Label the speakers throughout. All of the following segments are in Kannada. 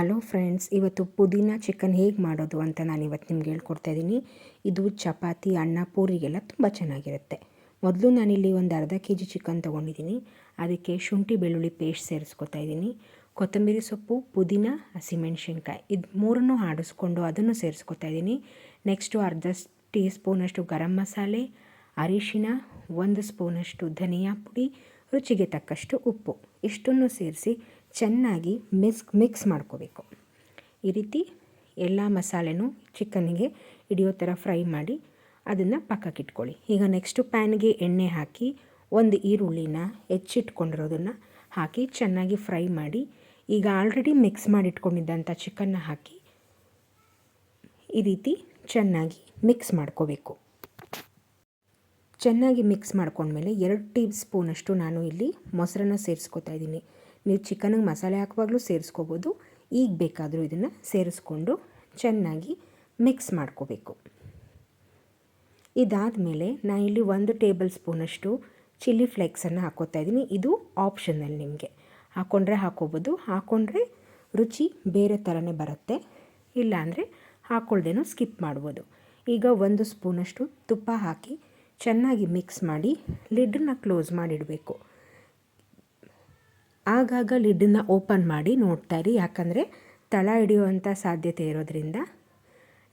Speaker 1: ಹಲೋ ಫ್ರೆಂಡ್ಸ್, ಇವತ್ತು ಪುದೀನ ಚಿಕನ್ ಹೇಗೆ ಮಾಡೋದು ಅಂತ ನಾನು ಇವತ್ತು ನಿಮ್ಗೆ ಹೇಳ್ಕೊಡ್ತಾ ಇದ್ದೀನಿ. ಇದು ಚಪಾತಿ, ಅನ್ನ, ಪೂರಿಗೆಲ್ಲ ತುಂಬ ಚೆನ್ನಾಗಿರುತ್ತೆ. ಮೊದಲು ನಾನಿಲ್ಲಿ ಒಂದು ಅರ್ಧ ಕೆ ಜಿ ಚಿಕನ್ ತೊಗೊಂಡಿದ್ದೀನಿ. ಅದಕ್ಕೆ ಶುಂಠಿ ಬೆಳ್ಳುಳ್ಳಿ ಪೇಸ್ಟ್ ಸೇರಿಸ್ಕೊತಾ ಇದ್ದೀನಿ. ಕೊತ್ತಂಬರಿ ಸೊಪ್ಪು, ಪುದೀನ, ಹಸಿಮೆಣ್ಸಿನ್ಕಾಯಿ ಇದು ಮೂರನ್ನು ಆಡಿಸ್ಕೊಂಡು ಅದನ್ನು ಸೇರಿಸ್ಕೊತಾ ಇದ್ದೀನಿ. ನೆಕ್ಸ್ಟು ಅರ್ಧ ಟೀ ಸ್ಪೂನಷ್ಟು ಗರಂ ಮಸಾಲೆ, ಅರಿಶಿನ, 1 ಸ್ಪೂನಷ್ಟು ಧನಿಯಾ ಪುಡಿ, ರುಚಿಗೆ ತಕ್ಕಷ್ಟು ಉಪ್ಪು ಇಷ್ಟನ್ನು ಸೇರಿಸಿ ಚೆನ್ನಾಗಿ ಮಿಕ್ಸ್ ಮಾಡ್ಕೋಬೇಕು. ಈ ರೀತಿ ಎಲ್ಲ ಮಸಾಲೆನೂ ಚಿಕನ್ನಿಗೆ ಹಿಡಿಯೋ ಥರ ಫ್ರೈ ಮಾಡಿ ಅದನ್ನು ಪಕ್ಕಕ್ಕಿಟ್ಕೊಳ್ಳಿ. ಈಗ ನೆಕ್ಸ್ಟು ಪ್ಯಾನ್ಗೆ ಎಣ್ಣೆ ಹಾಕಿ 1 ಈರುಳ್ಳಿನ ಹೆಚ್ಚಿಟ್ಕೊಂಡಿರೋದನ್ನು ಹಾಕಿ ಚೆನ್ನಾಗಿ ಫ್ರೈ ಮಾಡಿ, ಈಗ ಆಲ್ರೆಡಿ ಮಿಕ್ಸ್ ಮಾಡಿಟ್ಕೊಂಡಿದ್ದಂಥ ಚಿಕನ್ನ ಹಾಕಿ ಈ ರೀತಿ ಚೆನ್ನಾಗಿ ಮಿಕ್ಸ್ ಮಾಡ್ಕೋಬೇಕು. ಚೆನ್ನಾಗಿ ಮಿಕ್ಸ್ ಮಾಡ್ಕೊಂಡ್ಮೇಲೆ 2 ಟೀ ಸ್ಪೂನಷ್ಟು ನಾನು ಇಲ್ಲಿ ಮೊಸರನ್ನ ಸೇರಿಸ್ಕೊತಾ ಇದ್ದೀನಿ. ನೀವು ಚಿಕನ್ಗೆ ಮಸಾಲೆ ಹಾಕುವಾಗಲೂ ಸೇರಿಸ್ಕೋಬೋದು. ಈಗ ಬೇಕಾದರೂ ಇದನ್ನು ಸೇರಿಸ್ಕೊಂಡು ಚೆನ್ನಾಗಿ ಮಿಕ್ಸ್ ಮಾಡ್ಕೋಬೇಕು. ಇದಾದಮೇಲೆ ನಾನಿಲ್ಲಿ 1 ಟೇಬಲ್ ಸ್ಪೂನಷ್ಟು ಚಿಲ್ಲಿ ಫ್ಲೇಕ್ಸನ್ನು ಹಾಕ್ಕೋತಾ ಇದ್ದೀನಿ. ಇದು ಆಪ್ಷನಲ್, ನಿಮಗೆ ಹಾಕ್ಕೊಂಡ್ರೆ ಹಾಕ್ಕೋಬೋದು, ಹಾಕ್ಕೊಂಡ್ರೆ ರುಚಿ ಬೇರೆ ಥರನೇ ಬರುತ್ತೆ, ಇಲ್ಲಾಂದರೆ ಹಾಕ್ಕೊಳ್ದೇನೋ ಸ್ಕಿಪ್ ಮಾಡ್ಬೋದು. ಈಗ 1 ಸ್ಪೂನಷ್ಟು ತುಪ್ಪ ಹಾಕಿ ಚೆನ್ನಾಗಿ ಮಿಕ್ಸ್ ಮಾಡಿ ಲಿಡ್ಡನ್ನು ಕ್ಲೋಸ್ ಮಾಡಿಡಬೇಕು. ಆಗಾಗ ಲಿಡ್ಡನ್ನು ಓಪನ್ ಮಾಡಿ ನೋಡ್ತಾಯಿರಿ, ಯಾಕಂದರೆ ತಳ ಹಿಡಿಯುವಂಥ ಸಾಧ್ಯತೆ ಇರೋದ್ರಿಂದ.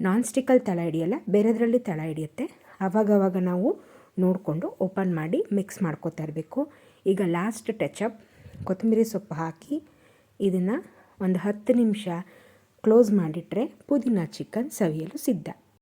Speaker 1: ನಾನ್ ಸ್ಟಿಕ್ಕಲ್ಲಿ ತಳ ಹಿಡಿಯಲ್ಲ, ಬೇರೆದರಲ್ಲಿ ತಳ ಹಿಡಿಯುತ್ತೆ. ಆವಾಗವಾಗ ನಾವು ನೋಡಿಕೊಂಡು ಓಪನ್ ಮಾಡಿ ಮಿಕ್ಸ್ ಮಾಡ್ಕೋತಾ ಇರಬೇಕು. ಈಗ ಲಾಸ್ಟ್ ಟಚಪ್ ಕೊತ್ತಂಬರಿ ಸೊಪ್ಪು ಹಾಕಿ ಇದನ್ನು ಒಂದು 10 ನಿಮಿಷ ಕ್ಲೋಸ್ ಮಾಡಿಟ್ರೆ ಪುದೀನ ಚಿಕನ್ ಸವಿಯಲು ಸಿದ್ಧ.